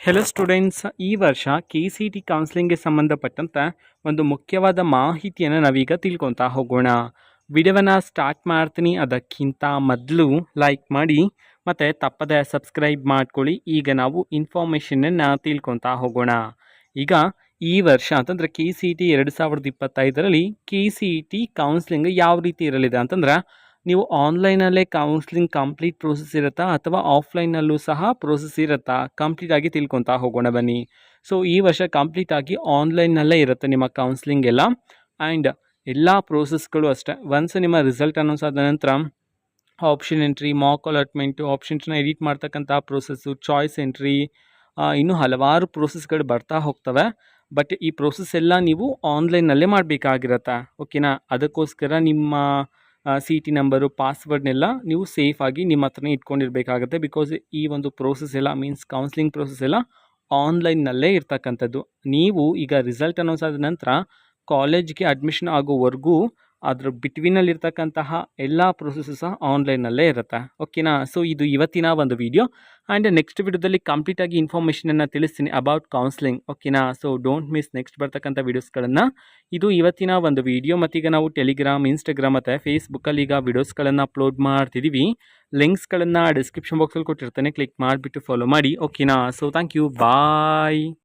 Hello students, ಈ ವರ್ಷ KCET ಕೌನ್ಸಿಲಿಂಗ್ಗೆ ಸಂಬಂಧಪಟ್ಟಂತೆ ಒಂದು ಮುಖ್ಯವಾದ ಮಾಹಿತಿಯನ್ನು ನಾವೀಗ ತಿಳ್ಕೊತಾ ಹೋಗೋಣ. ವಿಡಿಯೋವನ್ನು ಸ್ಟಾರ್ಟ್ ಮಾಡ್ತೀನಿ. ಅದಕ್ಕಿಂತ ಮೊದಲು ಲೈಕ್ ಮಾಡಿ ಮತ್ತು ತಪ್ಪದೆ ಸಬ್ಸ್ಕ್ರೈಬ್ ಮಾಡ್ಕೊಳ್ಳಿ. ಈಗ ನಾವು ಇನ್ಫಾರ್ಮೇಷನನ್ನು ತಿಳ್ಕೊತಾ ಹೋಗೋಣ. ಈಗ ಈ ವರ್ಷ ಅಂತಂದರೆ KCET 2025ರಲ್ಲಿ KCET ಕೌನ್ಸಿಲಿಂಗ್ ಯಾವ ರೀತಿ ಇರಲಿದೆ ಅಂತಂದ್ರೆ, ನೀವು ಆನ್ಲೈನಲ್ಲೇ ಕೌನ್ಸಿಲಿಂಗ್ ಕಂಪ್ಲೀಟ್ ಪ್ರೋಸೆಸ್ ಇರುತ್ತಾ ಅಥವಾ ಆಫ್ಲೈನಲ್ಲೂ ಸಹ ಪ್ರೋಸೆಸ್ ಇರುತ್ತಾ, ಕಂಪ್ಲೀಟಾಗಿ ತಿಳ್ಕೊತಾ ಹೋಗೋಣ ಬನ್ನಿ. ಸೊ ಈ ವರ್ಷ ಕಂಪ್ಲೀಟಾಗಿ ಆನ್ಲೈನ್ನಲ್ಲೇ ಇರುತ್ತೆ ನಿಮ್ಮ ಕೌನ್ಸಿಲಿಂಗ್ ಎಲ್ಲ. ಆ್ಯಂಡ್ ಎಲ್ಲ ಪ್ರೋಸೆಸ್ಗಳು ಅಷ್ಟೇ. ಒನ್ಸ್ ನಿಮ್ಮ ರಿಸಲ್ಟ್ ಅನೌನ್ಸ್ ಆದ ನಂತರ ಆಪ್ಷನ್ ಎಂಟ್ರಿ, ಮಾಕ್ ಅಲಾಟ್ಮೆಂಟು, ಆಪ್ಷನ್ಸ್ನ ಎಡಿಟ್ ಮಾಡ್ತಕ್ಕಂಥ ಪ್ರೋಸೆಸ್ಸು, ಚಾಯ್ಸ್ ಎಂಟ್ರಿ, ಇನ್ನೂ ಹಲವಾರು ಪ್ರೋಸೆಸ್ಗಳು ಬರ್ತಾ ಹೋಗ್ತವೆ. ಬಟ್ ಈ ಪ್ರೋಸೆಸ್ ಎಲ್ಲ ನೀವು ಆನ್ಲೈನಲ್ಲೇ ಮಾಡಬೇಕಾಗಿರತ್ತೆ. ಓಕೆನಾ? ಅದಕ್ಕೋಸ್ಕರ ನಿಮ್ಮ CT ನಂಬರು, ಪಾಸ್ವರ್ಡ್ನೆಲ್ಲ ನೀವು ಸೇಫಾಗಿ ನಿಮ್ಮ ಹತ್ರನೇ ಇಟ್ಕೊಂಡಿರಬೇಕಾಗುತ್ತೆ. ಬಿಕಾಸ್ ಈ ಒಂದು ಪ್ರೋಸೆಸ್ ಎಲ್ಲ ಮೀನ್ಸ್ ಕೌನ್ಸಿಲಿಂಗ್ ಪ್ರೋಸೆಸ್ ಎಲ್ಲ ಆನ್ಲೈನ್ನಲ್ಲೇ ಇರ್ತಕ್ಕಂಥದ್ದು. ನೀವು ಈಗ ರಿಸಲ್ಟ್ ಅನೌನ್ಸ್ ಆದ ನಂತರ ಕಾಲೇಜ್ಗೆ ಅಡ್ಮಿಷನ್ ಆಗೋವರೆಗೂ ಅದ್ರ ಬಿಟ್ವೀನಲ್ಲಿರ್ತಕ್ಕಂತಹ ಎಲ್ಲ ಪ್ರೋಸೆಸ್ಸು ಸಹ ಆನ್ಲೈನಲ್ಲೇ ಇರುತ್ತೆ. ಓಕೆನಾ? ಸೊ ಇದು ಇವತ್ತಿನ ಒಂದು ವಿಡಿಯೋ. ಆ್ಯಂಡ್ ನೆಕ್ಸ್ಟ್ ವಿಡಿಯೋದಲ್ಲಿ ಕಂಪ್ಲೀಟಾಗಿ ಇನ್ಫಾರ್ಮೇಷನನ್ನು ತಿಳಿಸ್ತೀನಿ ಅಬೌಟ್ ಕೌನ್ಸಿಲಿಂಗ್. ಓಕೆನಾ? ಸೊ ಡೋಂಟ್ ಮಿಸ್ ನೆಕ್ಸ್ಟ್ ಬರ್ತಕ್ಕಂಥ ವೀಡಿಯೋಸ್ಗಳನ್ನು. ಇದು ಇವತ್ತಿನ ಒಂದು ವಿಡಿಯೋ. ಮತ್ತೀಗ ನಾವು ಟೆಲಿಗ್ರಾಮ್, ಇನ್ಸ್ಟಾಗ್ರಾಮ್ ಮತ್ತು ಫೇಸ್ಬುಕ್ಕಲ್ಲಿ ಈಗ ವಿಡಿಯೋಸ್ಗಳನ್ನು ಅಪ್ಲೋಡ್ ಮಾಡ್ತಿದ್ದೀವಿ. ಲಿಂಕ್ಸ್ಗಳನ್ನು ಡಿಸ್ಕ್ರಿಪ್ಷನ್ ಬಾಕ್ಸಲ್ಲಿ ಕೊಟ್ಟಿರ್ತೇನೆ. ಕ್ಲಿಕ್ ಮಾಡಿಬಿಟ್ಟು ಫಾಲೋ ಮಾಡಿ. ಓಕೆನಾ? So thank you, bye.